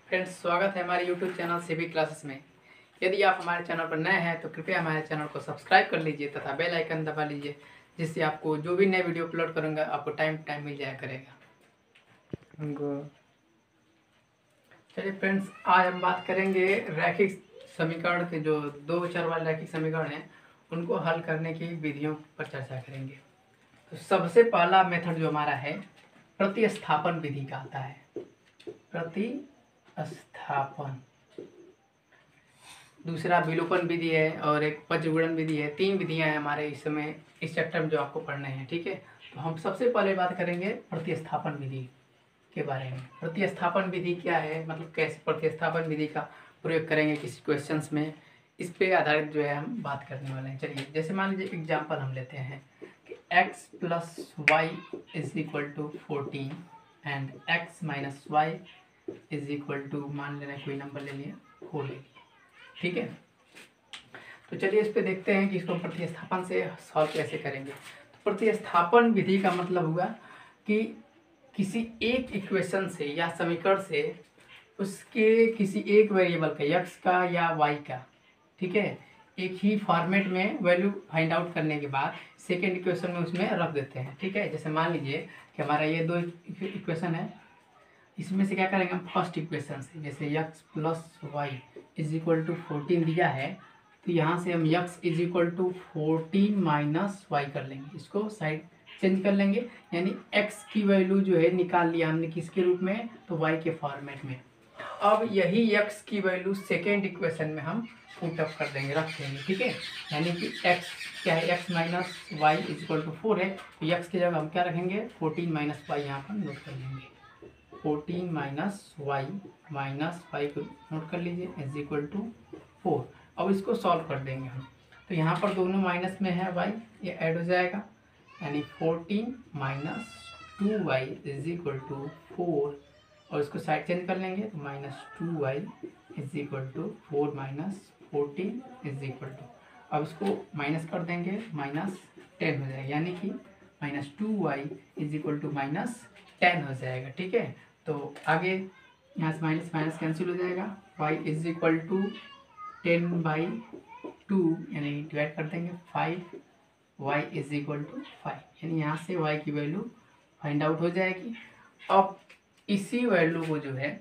Friends, स्वागत है हमारे यूट्यूब चैनल सिविक क्लासेस में। यदि आप हमारे चैनल पर नए हैं तो कृपया हमारे चैनल को सब्सक्राइब कर लीजिए तथा बेल आइकन दबा लीजिए, जिससे आपको जो भी नए वीडियो अपलोड करूंगा आपको टाइम मिल जाया करेगा। चलिए फ्रेंड्स, आज हम बात करेंगे रैखिक समीकरण के जो दो चर वाले रैखिक समीकरण हैं उनको हल करने की विधियों पर चर्चा करेंगे। तो सबसे पहला मेथड जो हमारा है प्रतिस्थापन विधि का आता है। प्रतिस्थापन, दूसरा विलोपन विधि है और एक पंचगुणन विधि है। तीन विधियां हैं हमारे इस समय इस चैप्टर में जो आपको पढ़ने हैं। ठीक है, तो हम सबसे पहले बात करेंगे प्रतिस्थापन विधि के बारे में। प्रतिस्थापन विधि क्या है, मतलब कैसे प्रतिस्थापन विधि का प्रयोग करेंगे किसी क्वेश्चंस में, इस पे आधारित जो है हम बात करने वाले हैं। चलिए, जैसे मान लीजिए एग्जाम्पल हम लेते हैं कि x plus y is equal to 14 and x minus y is equal to, मान लेना कोई नंबर ले लिया 4 ले लिया। ठीक है, तो चलिए इस पे देखते हैं कि इसको प्रतिस्थापन से सॉल्व कैसे करेंगे। तो प्रतिस्थापन विधि का मतलब हुआ कि किसी एक इक्वेशन से या समीकरण से उसके किसी एक वेरिएबल का x का या y का, ठीक है, एक ही फॉर्मेट में वैल्यू फाइंड आउट करने के बाद सेकेंड इक्वेशन में उसमें रख देते हैं। ठीक है, जैसे मान लीजिए कि हमारा ये दो इक्वेशन है, इसमें से क्या करेंगे हम फर्स्ट इक्वेशन से, जैसे x plus y is equal to 14 दिया है तो यहाँ से हम x is equal to 14 minus y कर लेंगे, इसको साइड चेंज कर लेंगे, यानी x की वैल्यू जो है निकाल लिया हमने किसके रूप में, तो y के फॉर्मेट में। अब यही x की वैल्यू सेकेंड इक्वेशन में हम पुट अप कर देंगे, रख देंगे। ठीक है, यानी कि x क्या है, x minus y is equal to 4 है, तो x की जगह हम क्या रखेंगे 14 माइनस वाई, यहाँ पर नोट कर लेंगे 14 माइनस वाई को नोट कर लीजिए इज इक्वल टू 4। अब इसको सॉल्व कर देंगे हम, तो यहाँ पर दोनों माइनस में है y, ये ऐड हो जाएगा, यानी 14 minus 2y is equal to 4, और इसको साइड चेंज कर लेंगे तो minus 2y is equal to 4 minus 14 is equal to, अब इसको माइनस कर देंगे, माइनस 10 हो जाएगा, यानी कि minus 2y is equal to minus 10 हो जाएगा। ठीक है, तो आगे यहाँ से माइनस माइनस कैंसिल हो जाएगा, y इज इक्वल टू 10/2, यानी डिवाइड कर देंगे 5y इज इक्वल टू 5, यानी यहाँ से y की वैल्यू फाइंड आउट हो जाएगी। अब इसी वैल्यू को जो है,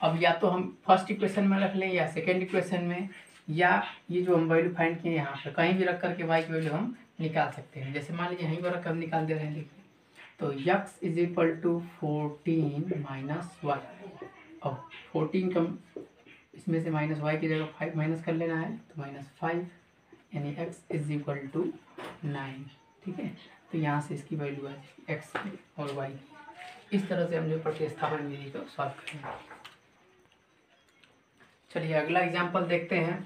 अब या तो हम फर्स्ट इक्वेशन में रख लें या सेकेंड इक्वेशन में, या ये जो हम वैल्यू फाइंड किए यहाँ पर कहीं भी रख करके y की वैल्यू हम निकाल सकते हैं। जैसे मान लीजिए यहीं पर रख कर हम निकाल दे रहे हैं, देखिए तो x is equal to 14 minus y. अब 14 कम, इसमें से माइनस वाई की जगह 5 माइनस कर लेना है, तो माइनस 5, यानी x इज इक्वल टू 9। ठीक है, तो यहाँ से इसकी वैल्यू है x और y। इस तरह से हम जो प्रतिस्थापन विधि को सॉल्व करेंगे। चलिए अगला एग्जाम्पल देखते हैं।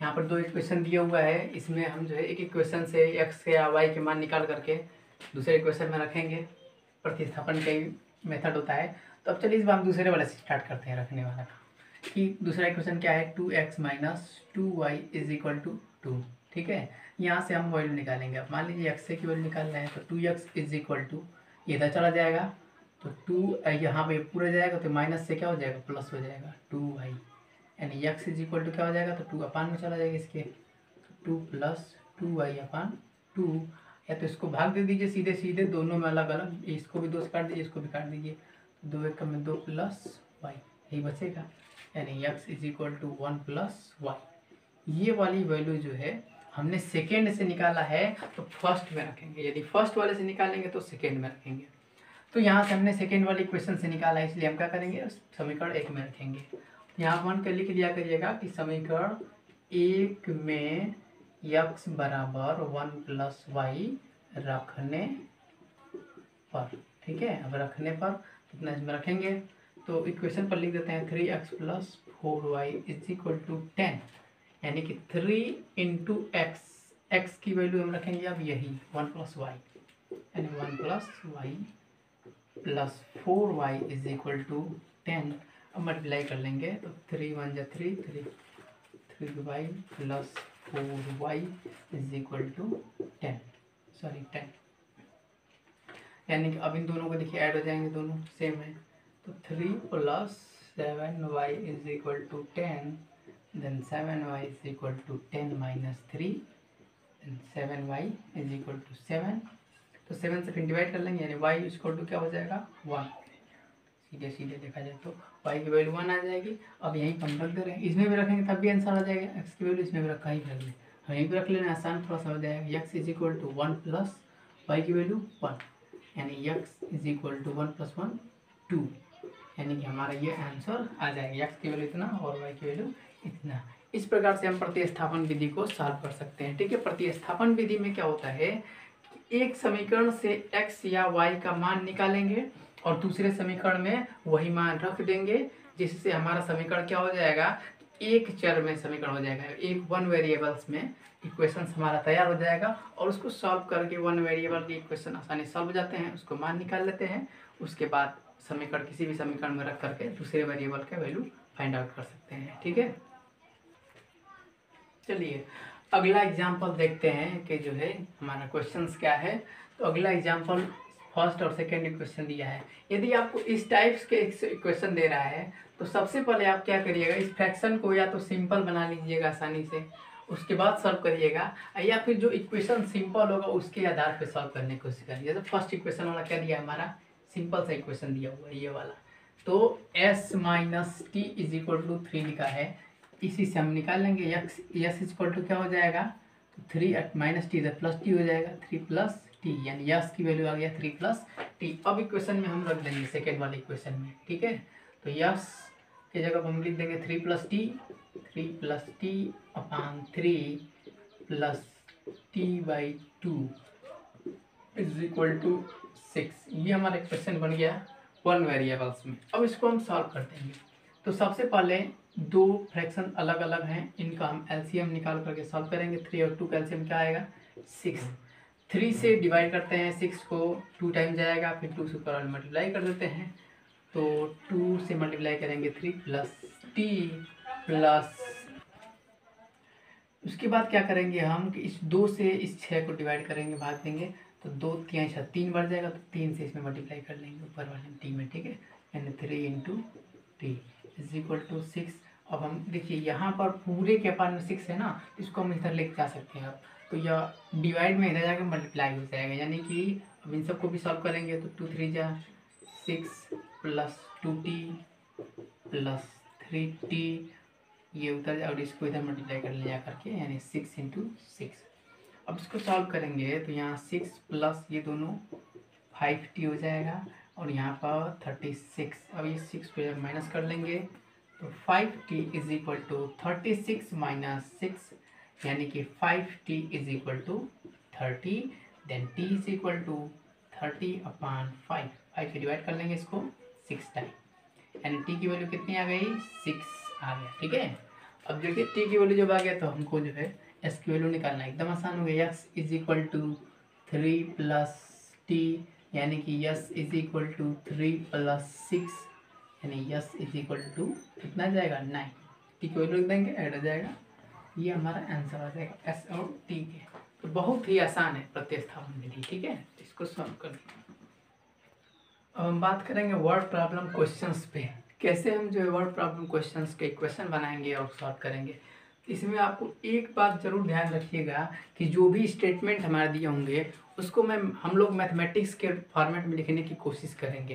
यहाँ पर दो इक्वेशन दिया हुआ है, इसमें हम जो है एक इक्वेशन से x या y के मान निकाल करके दूसरे इक्वेशन में रखेंगे। प्रतिस्थापन का मेथड होता है। तो अब चलिए इस बार हम दूसरे वाले से स्टार्ट करते हैं रखने वाला कि दूसरा इक्वेशन क्या है, 2x minus 2y is equal to 2। ठीक है, यहाँ से हम वैल्यू निकालेंगे। अब मान लीजिए x की वैल्यू निकाल रहे हैं, तो 2x इज इक्वल टू, ये इधर चला जाएगा तो 2 यहाँ पे पूरा जाएगा, तो माइनस से क्या हो जाएगा प्लस हो जाएगा 2y, यानी x इज इक्वल टू क्या हो जाएगा, तो 2 अपान में चला जाएगा इसके, 2 प्लस 2y अपान 2, या तो इसको भाग दे दीजिए सीधे सीधे दोनों में अलग अलग, इसको भी 2 से काट दीजिए, इसको भी काट दीजिए, तो 2 एक में 2 प्लस y यही बचेगा, यानी x is equal to 1 plus y. ये वाली वैल्यू जो है हमने सेकेंड से निकाला है तो फर्स्ट में रखेंगे, यदि फर्स्ट वाले से निकालेंगे तो सेकेंड में रखेंगे। तो यहाँ से हमने सेकेंड वाली क्वेश्चन से निकाला है, इसलिए हम क्या करेंगे समीकरण 1 में रखेंगे। तो यहाँ वन कर लिख लिया करिएगा कि समीकरण 1 में x बराबर 1 प्लस वाई रखने पर, ठीक है, अब रखने पर कितना इसमें रखेंगे, तो इक्वेशन पर लिख देते हैं 3x plus 4y is equal to 10, यानी कि 3 इंटू x की वैल्यू हम रखेंगे अब यही 1 प्लस वाई, यानी 1 plus y plus 4y is equal to 10। अब मल्टीप्लाई कर लेंगे तो 3 1 जा 3y plus 4y is equal to 10, यानी कि अब इन दोनों को देखिए ऐड हो जाएंगे, दोनों सेम है, तो 3 plus 7y is equal to 10, then 7y is equal to 10 minus 3, then 7y is equal to 7। तो 7 से फिर डिवाइड कर लेंगे, यानी y इज इक्वल टू क्या हो जाएगा 1। सीधे सीधे देखा जाए तो y की वैल्यू 1 आ जाएगी। अब यहीं पर हम रख दे रहे हैं, इसमें भी रखेंगे तब भी आंसर आ जाएगा। x की वैल्यू इसमें भी रखा ही रख लें, हम यहीं भी रख लेना, आसान थोड़ा सा हो जाएगा। x is equal to 1 plus y की वैल्यू 1, यानी x is equal to 1 plus 1 2, यानी कि हमारा ये आंसर आ जाएगा। x की वैल्यू इतना और y की वैल्यू इतना। इस प्रकार से हम प्रतिस्थापन विधि को सॉल्व कर सकते हैं। ठीक है, प्रतिस्थापन विधि में क्या होता है, एक समीकरण से x या y का मान निकालेंगे और दूसरे समीकरण में वही मान रख देंगे, जिससे हमारा समीकरण क्या हो जाएगा, एक चर में समीकरण हो जाएगा, एक वन वेरिएबल्स में इक्वेशन हमारा तैयार हो जाएगा। और उसको सॉल्व करके वन वेरिएबल के इक्वेशन आसानी से सॉल्व हो जाते हैं, उसको मान निकाल लेते हैं। उसके बाद समीकरण किसी भी समीकरण में रख करके दूसरे वेरिएबल का वैल्यू फाइंड आउट कर सकते हैं। ठीक है, चलिए अगला एग्जाम्पल देखते हैं कि जो है हमारा क्वेश्चंस क्या है। तो अगला एग्जाम्पल फर्स्ट और सेकेंड इक्वेशन दिया है। यदि आपको इस टाइप्स के इक्वेशन दे रहा है तो सबसे पहले आप क्या करिएगा, इस फ्रैक्शन को या तो सिंपल बना लीजिएगा आसानी से, उसके बाद सॉल्व करिएगा, या फिर जो इक्वेशन सिंपल होगा उसके आधार पर सॉल्व करने की कोशिश करिए। जैसे फर्स्ट इक्वेशन वाला क्या दिया है, हमारा सिंपल सा इक्वेशन दिया हुआ है ये वाला। तो s minus t is equal to 3 लिखा है, इसी से हम निकाल लेंगे यस इज इक्वल टू क्या हो जाएगा, तो 3 माइनस टी प्लस टी हो जाएगा, 3 प्लस टी, यानी यस की वैल्यू आ गया 3 प्लस टी। अब इक्वेशन में हम रख देंगे सेकेंड वाले इक्वेशन में। ठीक है, तो यस की जगह हम लिख देंगे 3 plus t upon 3 plus t by 2 is equal to 6। ये हमारा इक्वेशन बन गया वन वेरिएबल्स में। अब इसको हम सॉल्व कर देंगे। तो सबसे पहले दो फ्रैक्शन अलग अलग हैं, इनका हम एलसीएम निकाल करके सॉल्व करेंगे। 3 और 2 का एलसीएम क्या आएगा 6। 3 से डिवाइड करते हैं 6 को, 2 टाइम जाएगा, फिर 2 से ऊपर मल्टीप्लाई कर देते हैं। तो 2 से मल्टीप्लाई करेंगे 3 प्लस टी प्लस, उसके बाद क्या करेंगे हम कि इस 2 से इस 6 को डिवाइड करेंगे, भाग देंगे, तो 2 3 6 3 बढ़ जाएगा, तो 3 से इसमें मल्टीप्लाई कर लेंगे ऊपर वाले टी में। ठीक है, यानी 3 into t is equal to 6। अब हम देखिए यहाँ पर पूरे के पास में 6 है ना, इसको हम इधर लेके जा सकते हैं। अब तो यह डिवाइड में इधर जाकर मल्टीप्लाई हो जाएगा, यानी कि अब इन सबको भी सॉल्व करेंगे तो 2 3 जा 6 प्लस 2t प्लस 3t, ये उधर और इसको इधर मल्टीप्लाई कर लिया करके, यानी 6 इंटू 6। अब इसको सॉल्व करेंगे तो यहाँ 6 प्लस ये दोनों 5t हो जाएगा, और यहाँ पर 36। अब ये 6 को माइनस कर लेंगे तो 5t is equal to 36 minus 6, यानी कि 5t is equal to 30, then t is equal to 30 upon 5। 5 से डिवाइड कर लेंगे इसको 6 टाइम, यानी t की वैल्यू कितनी आ गई 6 आ गया। ठीक है, अब देखिए t की वैल्यू जब आ गया तो हमको जो है s की वैल्यू निकालना एकदम आसान हो गया। x is equal to 3 plus t, यानी कि s is equal to 3 plus 6, यानी s इज इक्वल टू कितना जाएगा 9। t की वैल्यू लिख देंगे, ऐड हो जाएगा, ये हमारा आंसर आ जाएगा s और t के। तो बहुत ही आसान है प्रतिस्थापन विधि। ठीक है, इसको सॉल्व कर देंगे। अब हम बात करेंगे वर्ड प्रॉब्लम क्वेश्चंस पे, कैसे हम जो है वर्ड प्रॉब्लम क्वेश्चंस के इक्वेशन बनाएंगे और सॉल्व करेंगे। इसमें आपको एक बात जरूर ध्यान रखिएगा कि जो भी स्टेटमेंट हमारे दिए होंगे उसको हम लोग मैथमेटिक्स के फॉर्मेट में लिखने की कोशिश करेंगे,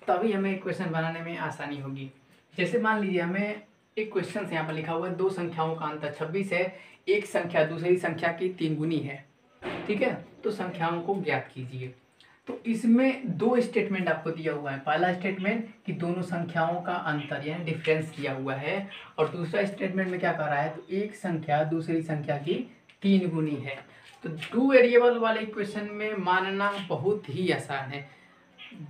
तभी हमें इक्वेशन बनाने में आसानी होगी। जैसे मान लीजिए हमें एक क्वेश्चन यहाँ पर लिखा हुआ है, 2 संख्याओं का अंतर 26 है, एक संख्या दूसरी संख्या की 3 गुनी है। ठीक है, तो संख्याओं को ज्ञात कीजिए। तो इसमें 2 स्टेटमेंट आपको दिया हुआ है। पहला स्टेटमेंट कि दोनों संख्याओं का अंतर यानी डिफरेंस दिया हुआ है, और दूसरा स्टेटमेंट में क्या कर रहा है, तो एक संख्या दूसरी संख्या की 3 गुनी है। तो 2 वेरिएबल वाले इक्वेशन में मानना बहुत ही आसान है।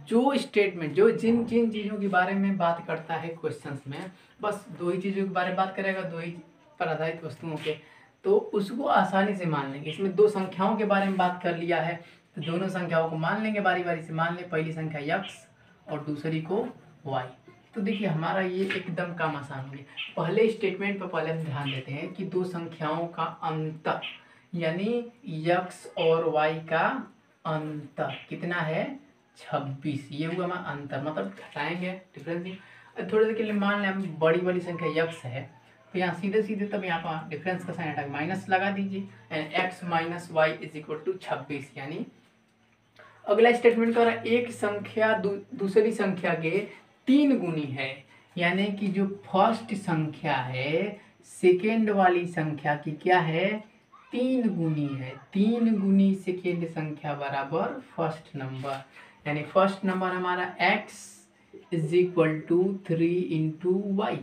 जो स्टेटमेंट जो जिन जिन चीज़ों के बारे में बात करता है क्वेश्चंस में, बस 2 ही चीज़ों के बारे में बात करेगा, 2 ही पर आधारित वस्तुओं के, तो उसको आसानी से मान लेंगे। इसमें 2 संख्याओं के बारे में बात कर लिया है, तो दोनों संख्याओं को मान लेंगे, बारी बारी से मान ले, पहली संख्या x और दूसरी को y। तो देखिए हमारा ये एकदम काम आसान हो गया। पहले स्टेटमेंट पर पहले हम ध्यान देते हैं कि 2 संख्याओं का अंतर, यानी x और y का अंतर कितना है 26, ये हुआ हमारा अंतर, मतलब घटाएंगे डिफरेंस। थोड़ी देर के लिए मान लें हम बड़ी वाली संख्या यक्स है, तो यहाँ सीधे सीधे तब यहाँ पर डिफरेंस का साइन हटा के माइनस लगा दीजिए, यानी x minus y is equal to 26। यानी अगला स्टेटमेंट कर रहा है एक संख्या दूसरी संख्या के 3 गुनी है, यानी कि जो फर्स्ट संख्या है सेकेंड वाली संख्या की क्या है 3 गुनी है। 3 गुनी सेकेंड संख्या बराबर फर्स्ट नंबर, यानी फर्स्ट नंबर हमारा x is equal to 3 into y,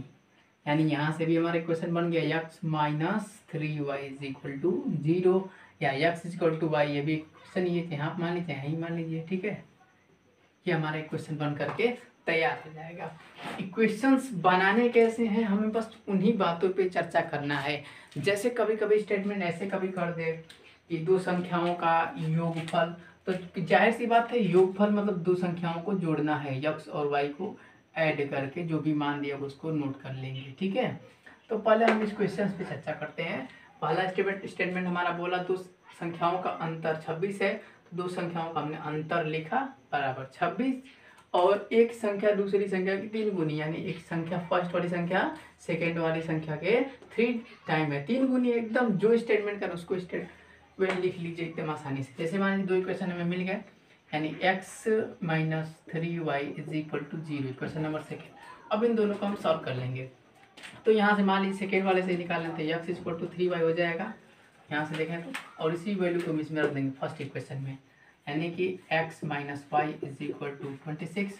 यानी यहाँ से भी हमारा इक्वेशन बन गया x minus 3y is equal to 0, या x is equal to y, ये भी क्वेश्चन ये यहाँ मान लीजिए, यहीं मान लीजिए, ठीक है। ये हमारा इक्वेशन बन करके तैयार हो जाएगा। इक्वेशंस बनाने कैसे हैं हमें बस उन्हीं बातों पे चर्चा करना है। जैसे कभी कभी स्टेटमेंट ऐसे कभी कर दे कि दो संख्याओं का योगफल, तो जाहिर सी बात है योगफल मतलब दो संख्याओं को जोड़ना है, x और y को ऐड करके जो भी मान दिया उसको नोट कर लेंगे, ठीक है। तो पहले हम इस क्वेश्चन पे चर्चा करते हैं। पहला स्टेटमेंट हमारा बोला दो संख्याओं का अंतर 26 है, तो दो संख्याओं का हमने अंतर लिखा बराबर 26, और एक संख्या दूसरी संख्या की 3 गुनी, यानी एक संख्या फर्स्ट वाली संख्या सेकेंड वाली संख्या के 3 टाइम है, 3 गुनी। एकदम जो स्टेटमेंट कर उसको स्टेटमेंट लिख लीजिए एकदम आसानी से। जैसे मान लीजिए दो इक्वेशन हमें मिल गए, यानी x minus 3y is equal to 0, equation number second. अब इन दोनों को हम सॉल्व कर लेंगे। तो यहाँ से मान लीजिए सेकेंड वाले से निकाल लेते हैं, x is equal to 3y हो जाएगा यहाँ से देखें तो, और इसी वैल्यू को हम इसमें रख देंगे फर्स्ट इक्वेशन में, यानी कि x minus y is equal to 26,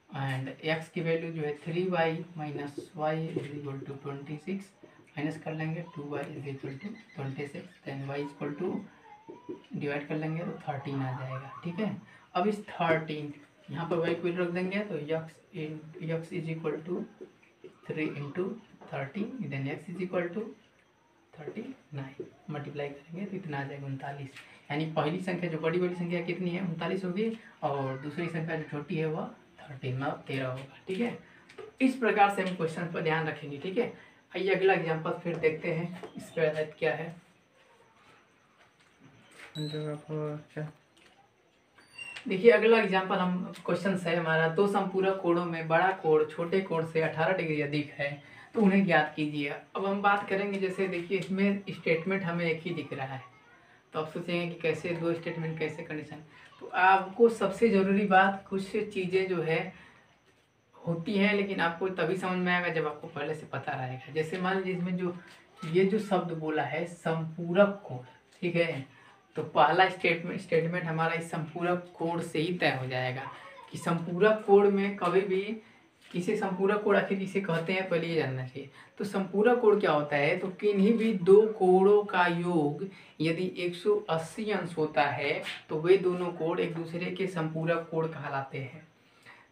and x की वैल्यू जो है 3y minus y is equal to 26, minus कर लेंगे 2y is equal to 26, then y equal to divide कर लेंगे तो 13 आ जाएगा, ठीक है। अब इस 13 यहाँ पर y को रख देंगे तो x is equal to 3 into 13, then x is equal to 39, multiply करेंगे तो इतना आ जाएगा 39। यानी पहली संख्या जो बड़ी संख्या कितनी है 39 होगी, और दूसरी संख्या जो छोटी है वह 13 होगा, ठीक है। तो इस प्रकार से हम क्वेश्चन पर ध्यान रखेंगे, ठीक है। आइए अगला एग्जांपल फिर देखते हैं इस पर आधारित क्या है। देखिए अगला एग्जांपल हम क्वेश्चन है हमारा, दो संपूरक कोणों में बड़ा कोण छोटे कोण से 18 डिग्री अधिक है तो उन्हें ज्ञात कीजिए। अब हम बात करेंगे, जैसे देखिए इसमें स्टेटमेंट हमें एक ही दिख रहा है, तो आप सोचेंगे कि कैसे दो स्टेटमेंट कैसे कंडीशन। तो आपको सबसे ज़रूरी बात, कुछ चीज़ें जो है होती हैं लेकिन आपको तभी समझ में आएगा जब आपको पहले से पता रहेगा। जैसे मान लीजिए इसमें जो ये जो शब्द बोला है संपूरक कोण, ठीक है, तो पहला स्टेटमेंट हमारा इस संपूरक कोण से ही तय हो जाएगा कि संपूरक कोण में कभी भी किसी संपूरक कोण आखिर किसे कहते हैं पहले ये जानना चाहिए। तो संपूरक कोण क्या होता है, तो किन्हीं भी दो कोणों का योग यदि 180 अंश होता है तो वे दोनों कोण एक दूसरे के संपूरक कोण कहलाते हैं।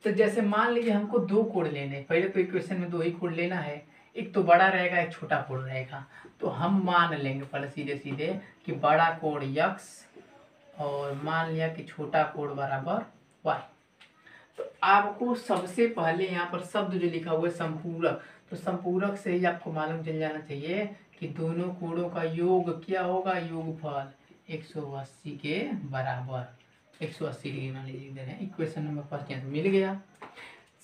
तो जैसे मान लीजिए हमको दो कोण लेने, पहले तो इक्वेशन में दो ही कोण लेना है, एक तो बड़ा रहेगा एक छोटा कोण रहेगा। तो हम मान लेंगे पहले सीधे सीधे कि बड़ा कोण x और मान लिया कि छोटा कोण बराबर y। तो आपको सबसे पहले यहाँ पर शब्द जो लिखा हुआ है संपूरक, तो संपूरक से ही आपको मालूम चल जाना चाहिए कि दोनों कोणों का योग क्या होगा, योगफल 180 के बराबर, 180 डिग्री मान लीजिए। इक्वेशन नंबर फर्स्ट यहाँ मिल गया।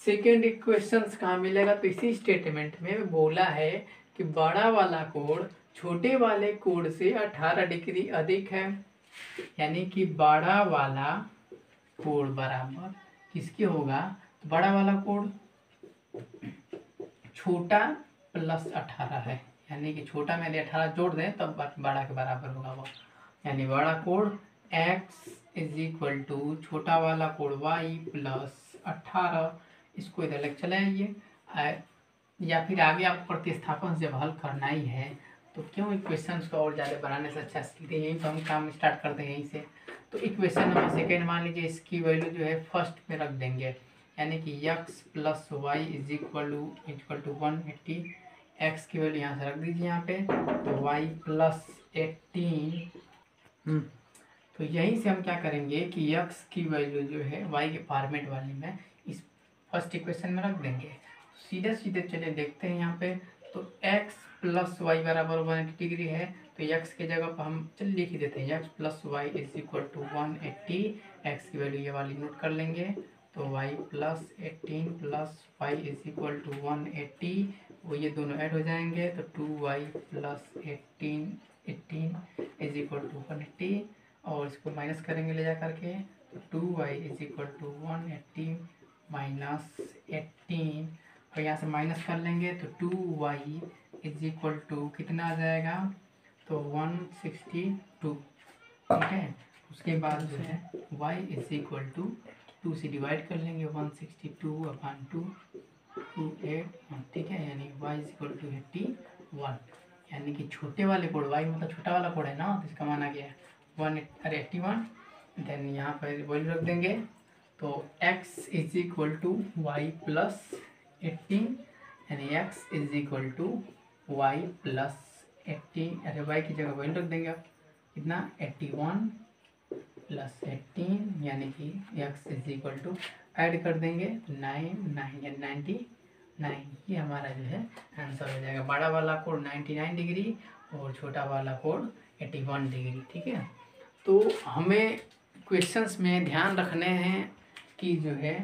सेकेंड इक्वेशन कहाँ मिलेगा, तो इसी स्टेटमेंट में बोला है कि बड़ा वाला कोण छोटे वाले कोण से 18 डिग्री अधिक है, यानी कि बड़ा वाला कोण बराबर किसके होगा, बड़ा वाला कोण छोटा प्लस 18 है, यानी कि छोटा में यदि 18 जोड़ दें तब बड़ा के बराबर होगा वो, यानी बड़ा कोण x इज इक्वल टू छोटा वाला कोण y प्लस 18। इसको इधर लेकर चले आइए, या फिर आगे आपको प्रतिस्थापन जब हल करना ही है तो क्यों इक्वेशंस को और ज़्यादा बनाने से अच्छा सीधे यहीं पर हम काम स्टार्ट करते हैं यहीं से। तो इक्वेशन नंबर सेकेंड मान लीजिए इसकी वैल्यू जो है फर्स्ट में रख देंगे, यानी कि x plus y is equal to 180, x की वैल्यू यहाँ से रख दीजिए यहाँ पे, तो y प्लस 18। तो यहीं से हम क्या करेंगे कि x की वैल्यू जो है y के फॉर्मेट वाली में इस फर्स्ट इक्वेशन में रख देंगे। सीधे सीधे चलिए देखते हैं यहाँ पे, तो x प्लस वाई बराबर 180 डिग्री है, तो x की जगह पर हम चलिए लिख ही देते हैं x plus y is equal to 180, x की वैल्यू ये वाली नोट कर लेंगे तो y प्लस 18 प्लस y इज इक्वल टू 180, वो ये दोनों ऐड हो जाएंगे तो 2y plus 18 is equal to 180, और इसको माइनस करेंगे ले जा करके, तो 2y is equal to 180 minus 18, और यहाँ से माइनस कर लेंगे तो 2y इज इक्वल टू कितना आ जाएगा, तो 162, ठीक है। उसके बाद जो है y इज इक्वल टू 2 से डिवाइड कर लेंगे, 162 अपॉन 2 28, ठीक है, यानी y इज इक्वल टू 81, यानी कि छोटे वाले कोड y मतलब छोटा वाला कोड है ना, तो इसका माना गया 81, देन यहाँ पर वैल्यू रख देंगे, तो x is equal to y plus 18, यानी x is equal to y plus 18, अरे y की जगह वैल्यू रख देंगे आप, कितना 81 प्लस 18, यानी कि x is equal to add कर देंगे 9 या 99, ये हमारा जो है आंसर हो जाएगा। बड़ा वाला कोड 99 डिग्री और छोटा वाला कोड 81 डिग्री, ठीक है। तो हमें क्वेश्चंस में ध्यान रखने हैं कि जो है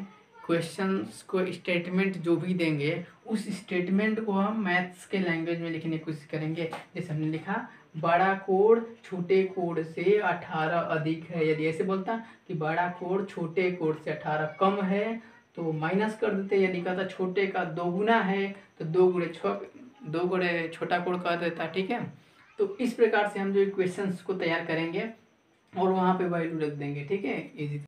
क्वेश्चंस को स्टेटमेंट जो भी देंगे उस स्टेटमेंट को हम मैथ्स के लैंग्वेज में लिखने की कोशिश करेंगे। जैसे हमने लिखा बड़ा कोड छोटे कोड से 18 अधिक है, यदि ऐसे बोलता कि बड़ा कोड छोटे कोड से 18 कम है तो माइनस कर देते, यदि कहता छोटे का 2 गुना है तो 2 गुणे छोटा कोड कर देता, ठीक है। तो इस प्रकार से हम जो क्वेश्चंस को तैयार करेंगे और वहाँ पे वैल्यू रख देंगे, ठीक है। इजी